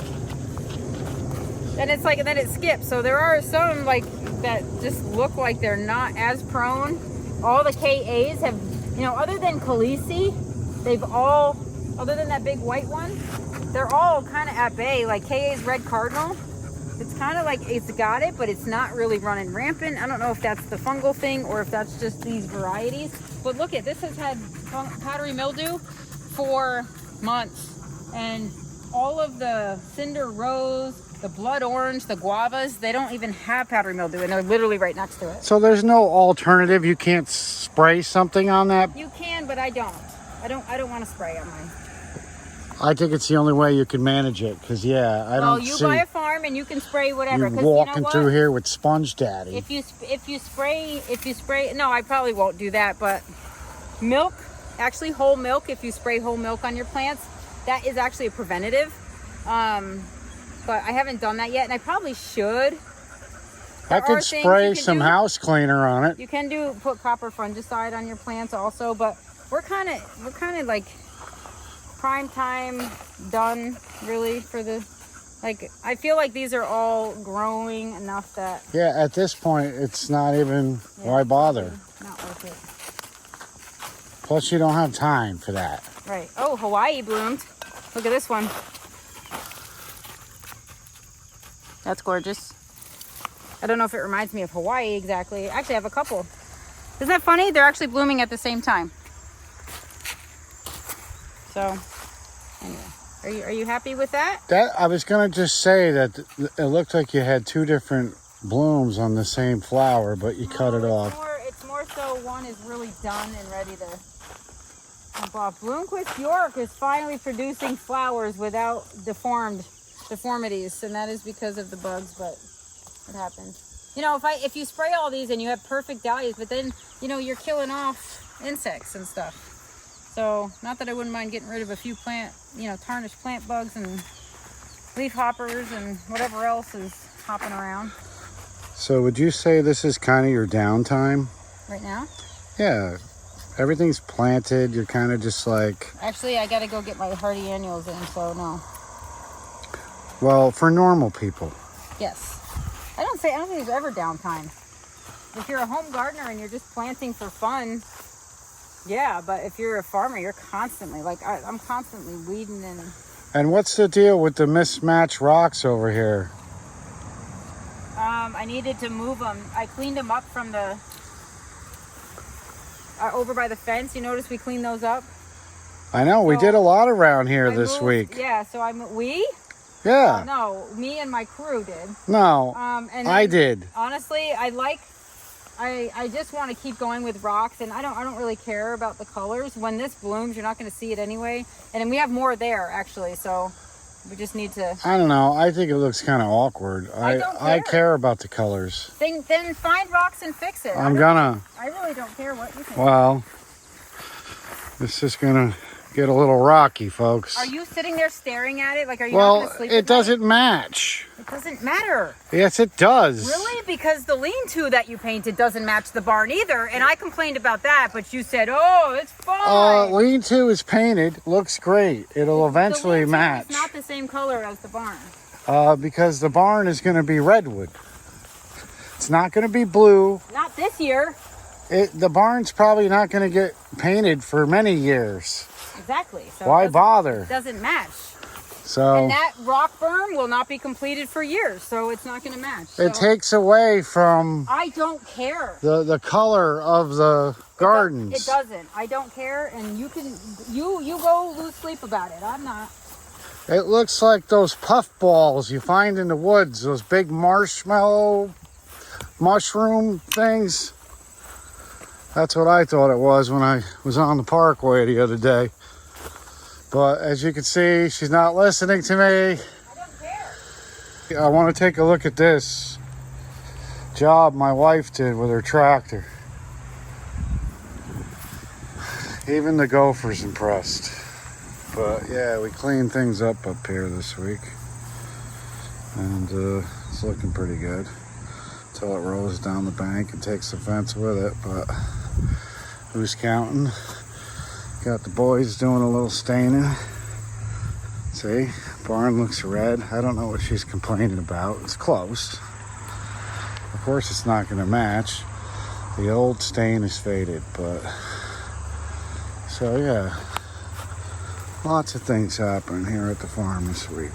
And it's and then it skips. So there are some that just look like they're not as prone. All the KAs have, other than Khaleesi, other than that big white one, they're all kind of at bay. Like KA's Red Cardinal, it's kind of like it's got it, but it's not really running rampant. I don't know if that's the fungal thing or if that's just these varieties. But look at this, has had powdery mildew for months. And all of the cinder rose, the blood orange, the guavas, they don't even have powdery mildew, and they're literally right next to it. So there's no alternative? You can't spray something on that? You can, but I don't. I don't want to spray on mine. I think it's the only way you can manage it, because you buy a farm and you can spray whatever. You're walking through here with Sponge Daddy. If you spray, no, I probably won't do that. But milk, actually whole milk. If you spray whole milk on your plants, that is actually a preventative. But I haven't done that yet, and I probably should. I could spray some house cleaner on it. You can put copper fungicide on your plants also, but we're kind of like prime time done really for the, I feel like these are all growing enough that. Yeah, at this point, it's not even, why bother? Not worth it. Plus, you don't have time for that. Right. Oh, Hawaii bloomed. Look at this one. That's gorgeous. I don't know if it reminds me of Hawaii exactly. Actually, I have a couple. Isn't that funny? They're actually blooming at the same time. So, anyway, are you happy with that? I was gonna just say that it looked like you had two different blooms on the same flower, but you cut it off. It's more so one is really done and ready to jump off. Bloomquist York is finally producing flowers without deformities, and that is because of the bugs, but it happens. If you spray all these and you have perfect dahlias, but then you're killing off insects and stuff. So not that I wouldn't mind getting rid of a few tarnished plant bugs and leaf hoppers and whatever else is hopping around. So would you say this is kind of your downtime? Right now? Yeah, everything's planted. You're kind of just like, Actually, I gotta go get my hardy annuals in, so no. well, for normal people. Yes. I don't think there's ever downtime. If you're a home gardener and you're just planting for fun, yeah, but if you're a farmer, you're constantly, like, I'm constantly weeding and... And what's the deal with the mismatched rocks over here? I needed to move them. I cleaned them up from the... over by the fence. You notice we cleaned those up? I know, we did a lot around here I this moved- week. Yeah, so we? Yeah. No, me and my crew did. No, And I then, did. Honestly, I just want to keep going with rocks, and I don't really care about the colors. When this blooms, you're not going to see it anyway. And then we have more there actually, so we just need to. I don't know. I think it looks kind of awkward. I care about the colors. Then find rocks and fix it. I'm gonna. I really don't care what you think. Well, this is gonna get a little rocky, folks. Are you sitting there staring at it? Like, are you not going to sleep? It doesn't match. It doesn't matter. Yes, it does. Really? Because the lean-to that you painted doesn't match the barn either, and I complained about that, but you said, "Oh, it's fine." Lean-to is painted. Looks great. It'll eventually the lean-to match. It's not the same color as the barn. Because the barn is going to be redwood. It's not going to be blue. Not this year. The barn's probably not going to get painted for many years. Exactly. So Why bother? It doesn't match. So And that rock berm will not be completed for years, so it's not going to match. it takes away from I don't care. the color of the gardens. It doesn't. I don't care, and you go lose sleep about it. I'm not. It looks like those puff balls you find in the woods, those big marshmallow mushroom things. That's what I thought it was when I was on the parkway the other day. But as you can see, she's not listening to me. I don't care. I want to take a look at this job my wife did with her tractor. Even the gopher's impressed. But yeah, we cleaned things up here this week. And it's looking pretty good. Until it rolls down the bank and takes the fence with it. But who's counting? Got the boys doing a little staining. See, barn looks red. I don't know what she's complaining about. It's close. Of course it's not going to match. The old stain is faded, but so yeah, lots of things happening here at the farm this week.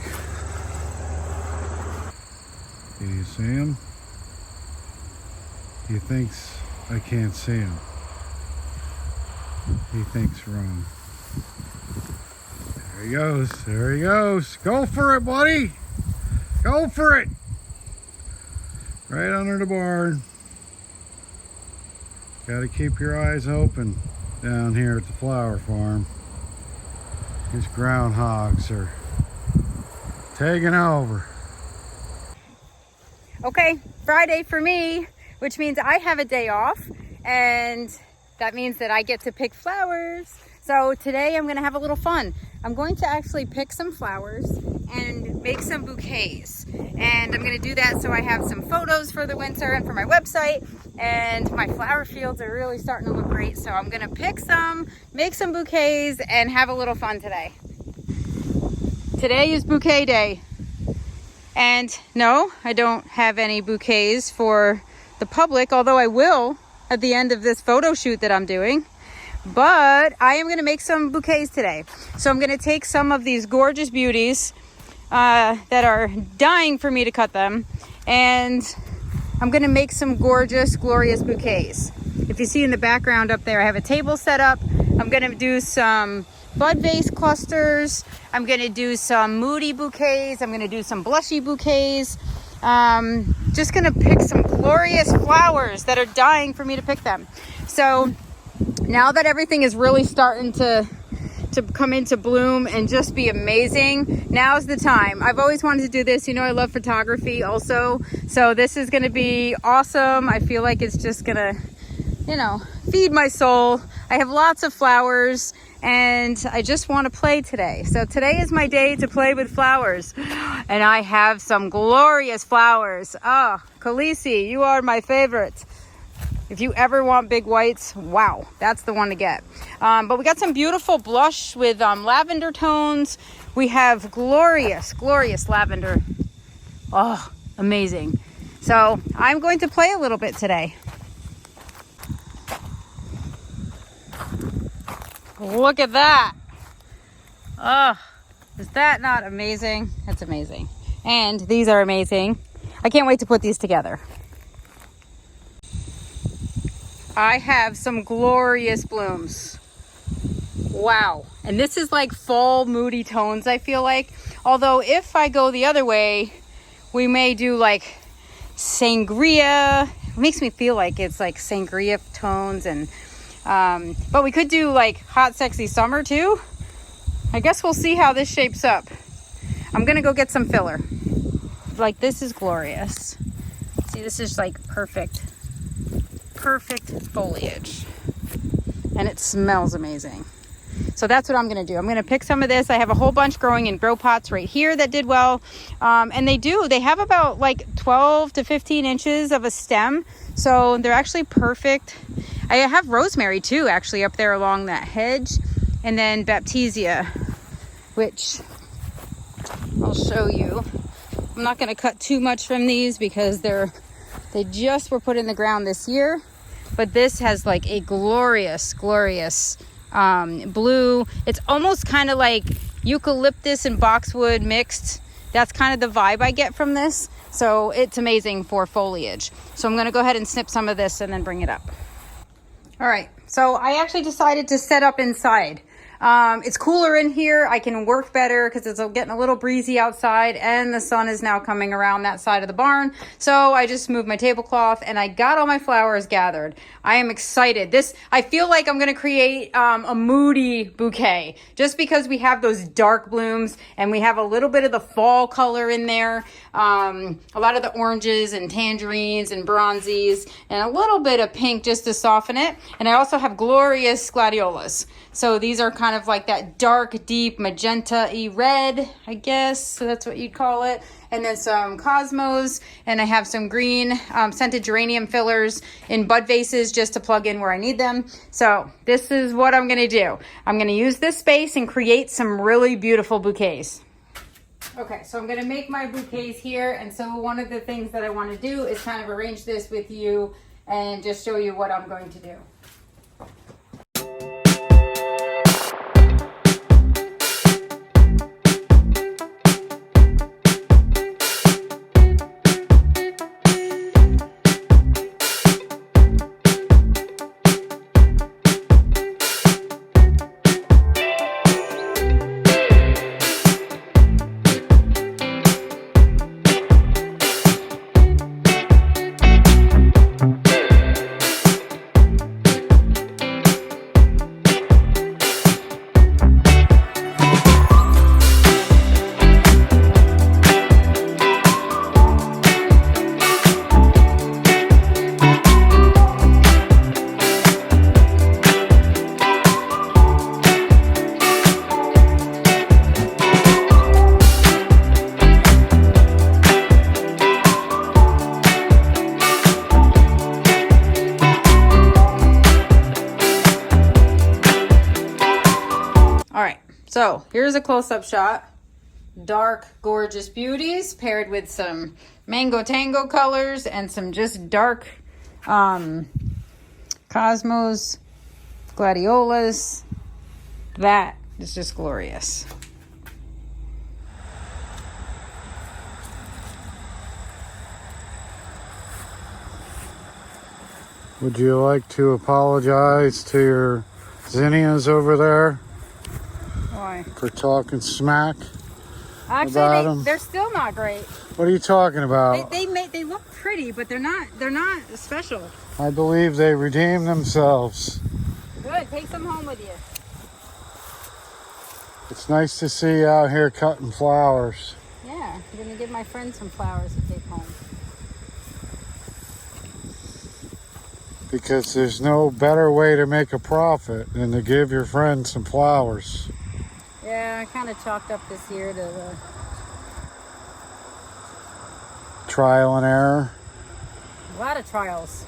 Do you see him? He thinks I can't see him. He thinks wrong. There he goes. There he goes. Go for it, buddy. Go for it. Right under the barn. Got to keep your eyes open down here at the flower farm. These groundhogs are taking over. Okay, Friday for me, which means I have a day off, and that means that I get to pick flowers. So today I'm gonna have a little fun. I'm going to actually pick some flowers and make some bouquets. And I'm gonna do that so I have some photos for the winter and for my website. And my flower fields are really starting to look great. So I'm gonna pick some, make some bouquets, and have a little fun today. Today is bouquet day. And no, I don't have any bouquets for the public, although I will at the end of this photo shoot that I'm doing. But I am going to make some bouquets today. So I'm going to take some of these gorgeous beauties that are dying for me to cut them, and I'm going to make some gorgeous, glorious bouquets. If you see in the background up there, I have a table set up. I'm going to do some bud vase clusters. I'm going to do some moody bouquets. I'm going to do some blushy bouquets. Just gonna pick some glorious flowers that are dying for me to pick them. So now that everything is really starting to come into bloom and just be amazing, now's the time. I've always wanted to do this. You know, I love photography also, so this is gonna be awesome. I feel like it's just gonna, you know, feed my soul. I have lots of flowers and I just want to play today. So today is my day to play with flowers. And I have some glorious flowers. Oh, Khaleesi, you are my favorite. If you ever want big whites, wow, that's the one to get. But we got some beautiful blush with lavender tones. We have glorious, glorious lavender. Oh, amazing. So I'm going to play a little bit today. Look at that. Oh, is that not amazing? That's amazing. And these are amazing. I can't wait to put these together. I have some glorious blooms. Wow. And this is like fall moody tones, I feel like. Although if I go the other way, we may do like sangria. It makes me feel like it's like sangria tones. And but we could do like hot sexy summer too. I guess we'll see how this shapes up. I'm gonna go get some filler. Like, this is glorious. See, this is like perfect foliage, and it smells amazing. So that's what I'm gonna do. I'm gonna pick some of this. I have a whole bunch growing in grow pots right here that did well, and they have about like 12 to 15 inches of a stem, so they're actually perfect. I have rosemary too, actually, up there along that hedge, and then baptisia, which I'll show you. I'm not going to cut too much from these because they just were put in the ground this year, but this has like a glorious blue. It's almost kind of like eucalyptus and boxwood mixed. That's kind of the vibe I get from this. So it's amazing for foliage. So I'm going to go ahead and snip some of this and then bring it up. All right, so I actually decided to set up inside. It's cooler in here. I can work better because it's getting a little breezy outside, and the sun is now coming around that side of the barn. So I just moved my tablecloth and I got all my flowers gathered. I am excited. I feel like I'm going to create a moody bouquet just because we have those dark blooms and we have a little bit of the fall color in there. A lot of the oranges and tangerines and bronzies and a little bit of pink just to soften it. And I also have glorious gladiolas. So these are kind of like that dark, deep magenta-y red, I guess. So that's what you'd call it. And then some cosmos. And I have some green scented geranium fillers in bud vases just to plug in where I need them. So this is what I'm going to do. I'm going to use this space and create some really beautiful bouquets. Okay, so I'm going to make my bouquets here. And so one of the things that I want to do is kind of arrange this with you and just show you what I'm going to do. So here's a close-up shot. Dark, gorgeous beauties paired with some mango tango colors and some just dark cosmos, gladiolas. That is just glorious. Would you like to apologize to your zinnias over there? Why? For talking smack about them? They're still not great. What are you talking about? They look pretty, but they're not special. I believe they redeem themselves. Good, take some home with you. It's nice to see you out here cutting flowers. Yeah, I'm gonna give my friend some flowers to take home. Because there's no better way to make a profit than to give your friend some flowers. Yeah, I kind of chalked up this year to the trial and error. a lot of trials.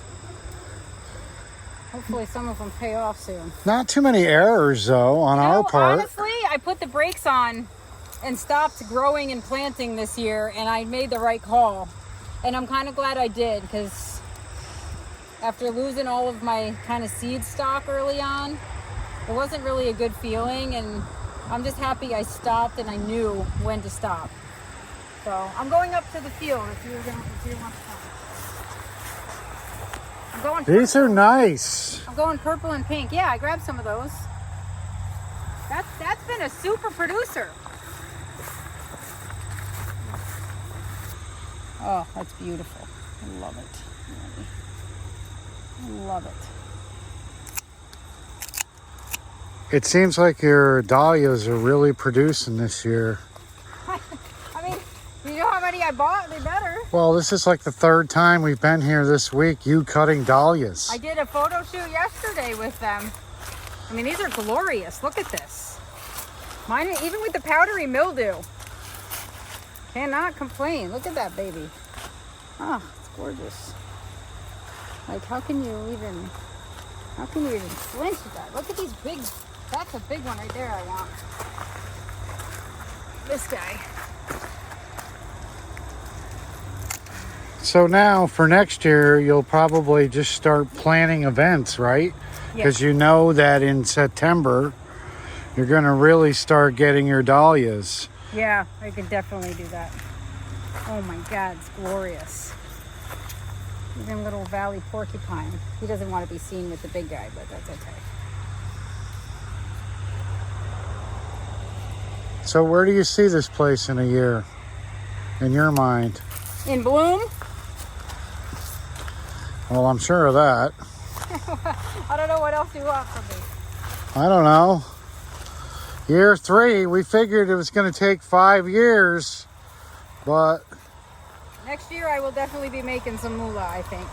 Hopefully some of them pay off soon. Not too many errors though on our part. Honestly, I put the brakes on and stopped growing and planting this year, and I made the right call. And I'm kind of glad I did, because after losing all of my kind of seed stock early on, it wasn't really a good feeling, and I'm just happy I stopped and I knew when to stop. So I'm going up to the field if you want to come. I'm going. These are nice. I'm going purple and pink. Yeah, I grabbed some of those. That's been a super producer. Oh, that's beautiful. I love it. I love it. It seems like your dahlias are really producing this year. I mean, you know how many I bought? They better. Well, this is like the third time we've been here this week, you cutting dahlias. I did a photo shoot yesterday with them. I mean, these are glorious. Look at this. Mine, even with the powdery mildew. Cannot complain. Look at that baby. Oh, it's gorgeous. Like, how can you even flinch at that? Look at these big, that's a big one right there I want. This guy. So now for next year, you'll probably just start planning events, right? Because you know that in September, you're going to really start getting your dahlias. Yeah, I could definitely do that. Oh my God, it's glorious. Even little valley porcupine. He doesn't want to be seen with the big guy, but that's okay. So where do you see this place in a year, in your mind? In bloom? Well, I'm sure of that. I don't know what else you want from me. I don't know. Year 3, we figured it was going to take 5 years, but Next year I will definitely be making some moolah, I think.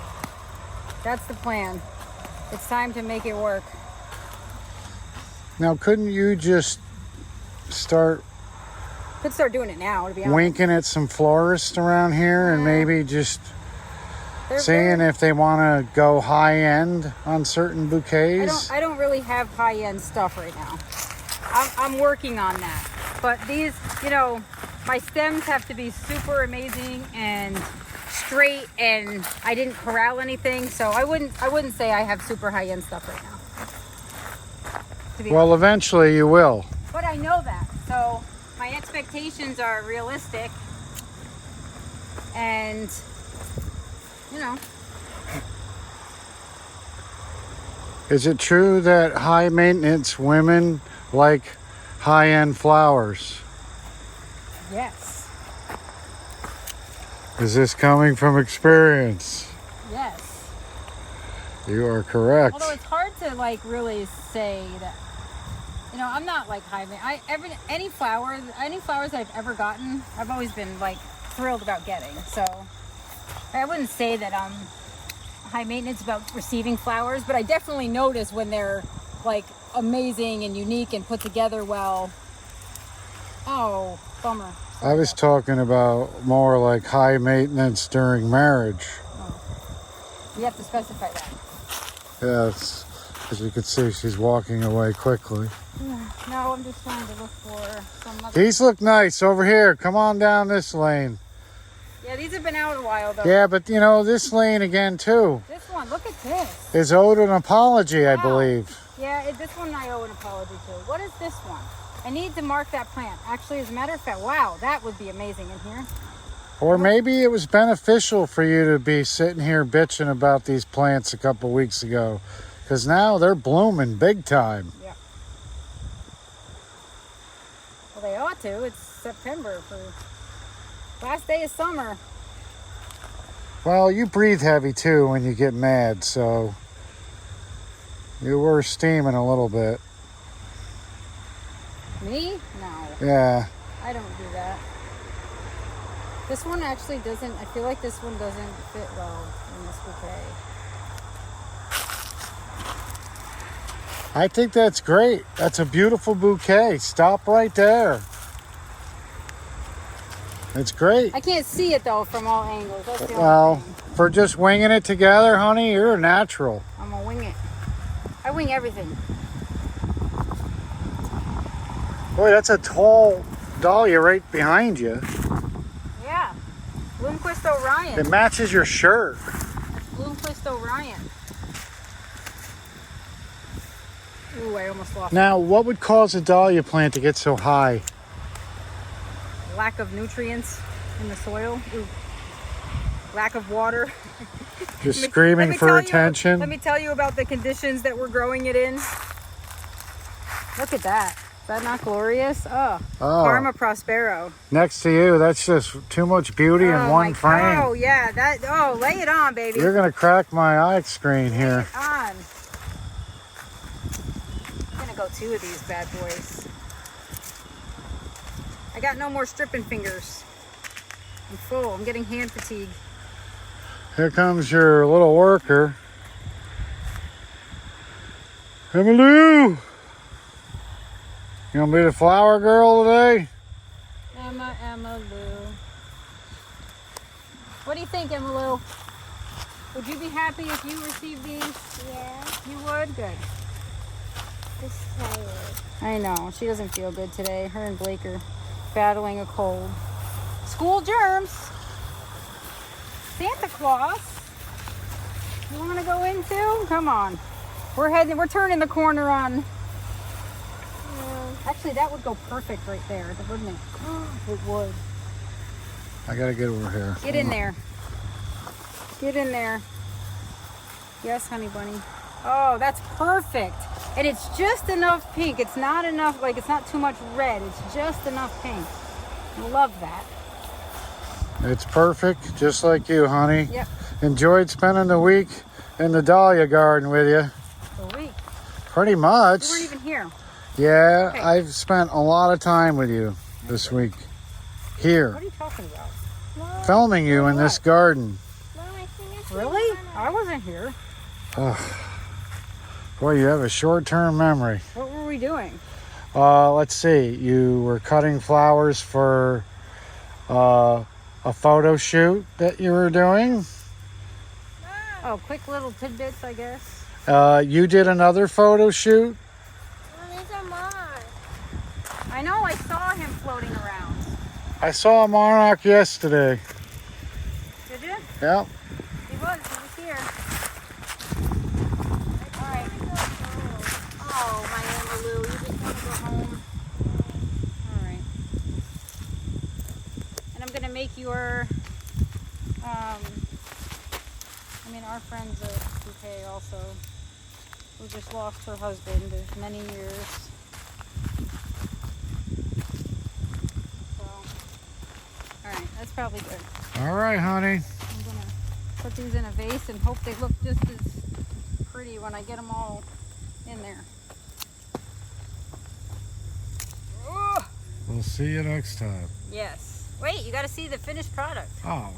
That's the plan. It's time to make it work. now couldn't you just start Could start doing it now, to be honest. winking at some florists around here and maybe just They're seeing very- if they want to go high end on certain bouquets? I don't really have high-end stuff right now. I'm working on that. But these, you know, my stems have to be super amazing and straight, and I didn't corral anything, so I wouldn't say I have super high-end stuff right now. To be Well, eventually you will. But I know that, so my expectations are realistic, and you know. Is it true that high maintenance women like high end flowers? Yes. Is this coming from experience? Yes. You are correct. Although it's hard to like really say that. You know, I'm not like high. Any flowers I've ever gotten, I've always been like thrilled about getting. So I wouldn't say that I'm high maintenance about receiving flowers, but I definitely notice when they're like amazing and unique and put together well. Oh, bummer. I was talking about more like high maintenance during marriage. You have to specify that. Yes, as you can see, she's walking away quickly. No, I'm just trying to look for some other. These look nice over here. Come on down this lane. Yeah, these have been out a while though. Yeah, but you know, this lane again too This one, look at this. is owed an apology, I Wow. believe. Yeah, this one I owe an apology to. What is this one? I need to mark that plant. Actually, as a matter of fact, wow, that would be amazing in here. Or maybe it was beneficial for you to be sitting here bitching about these plants a couple weeks ago, because now they're blooming big time. Yeah. Well, they ought to. It's September for last day of summer. Well, you breathe heavy too when you get mad, so you were steaming a little bit. Me? No, Yeah. I don't do that. This one actually doesn't, I feel like this one doesn't fit well in this bouquet. I think that's great. That's a beautiful bouquet. Stop right there. It's great. I can't see it though from all angles. That's the Well, only thing. for just winging it together, honey, you're a natural. I'm gonna wing it. wing everything. Boy, that's a tall dahlia right behind you. Yeah. Bloomquist Orion. It matches your shirt. Bloomquist Orion. Ooh, I almost lost it. Now, what would cause a dahlia plant to get so high? Lack of nutrients in the soil. Ooh. Lack of water. Just Let me screaming for tell attention. Let me tell you about the conditions that we're growing it in. Look at that. Is that not glorious? Oh, Parma Prospero. Next to you, that's just too much beauty in one frame. Oh, yeah. Lay it on, baby. You're going to crack my eye screen Lay here. it on. I'm going to go 2 of these bad boys. I got no more stripping fingers. I'm full. I'm getting hand fatigue. Here comes your little worker. Emmalou! You gonna be the flower girl today? Emma Lou. What do you think, Emma Lou? Would you be happy if you received these? Yeah. You would? Good. Just tired. I know. She doesn't feel good today. Her and Blake are battling a cold. School germs. Santa Claus. You want to go in too? Come on. We're turning the corner on. Actually, that would go perfect right there, wouldn't it? It would. I gotta get over here. Get in there. Get in there. Yes, honey bunny. Oh, that's perfect. And it's just enough pink. It's not enough, like it's not too much red. It's just enough pink. I love that. It's perfect, just like you, honey. Yep. Enjoyed spending the week in the dahlia garden with you. A week. Pretty much. You weren't even here. Yeah, Okay. I've spent a lot of time with you this week. Here. What are you talking about? Mom, Filming you in this garden. Mom, I think it's Really? I wasn't here. Boy, you have a short-term memory. What were we doing? Let's see. You were cutting flowers for a photo shoot that you were doing. Oh, quick little tidbits, I guess. You did another photo shoot. Mom, these are Mars. I know, I saw him floating around. I saw a monarch yesterday. Did you? Yep. He was here. All right. Oh, my Emma Lou, you just want to go home. All right. And I'm gonna make your, our friend's a Bouquet also, who just lost her husband of many years. So, all right, that's probably good. All right, honey. I'm gonna put these in a vase and hope they look just as pretty when I get them all in there. Ugh. We'll see you next time. Yes. Wait, you got to see the finished product. Oh,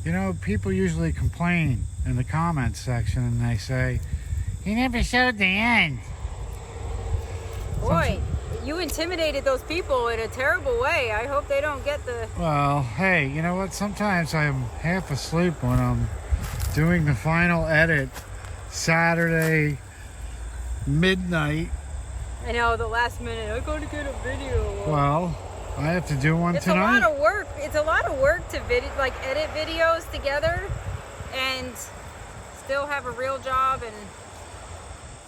you know, people usually complain in the comments section and they say, "You never showed the end." Boy, you intimidated those people in a terrible way. I hope they don't get the... Well, hey, you know what? Sometimes I'm half asleep when I'm doing the final edit Saturday midnight. I know, the last minute, I gotta get a video. Well, I have to do one It's tonight. a lot of work. It's a lot of work to edit videos together and still have a real job and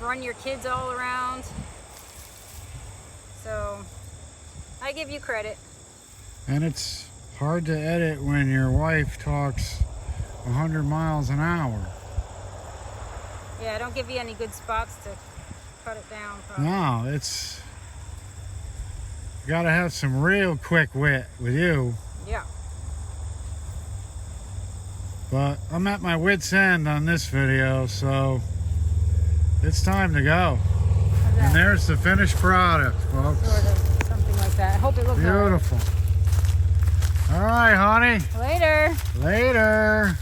run your kids all around. So I give you credit. And it's hard to edit when your wife talks 100 miles an hour. Yeah, I don't give you any good spots to cut it down. Probably. No, it's... You gotta have some real quick wit with you. Yeah. But I'm at my wit's end on this video, so it's time to go. How's that? And there's the finished product, folks. Sort of, something like that. I hope it looks all right. Beautiful. All right, honey. Later. Later.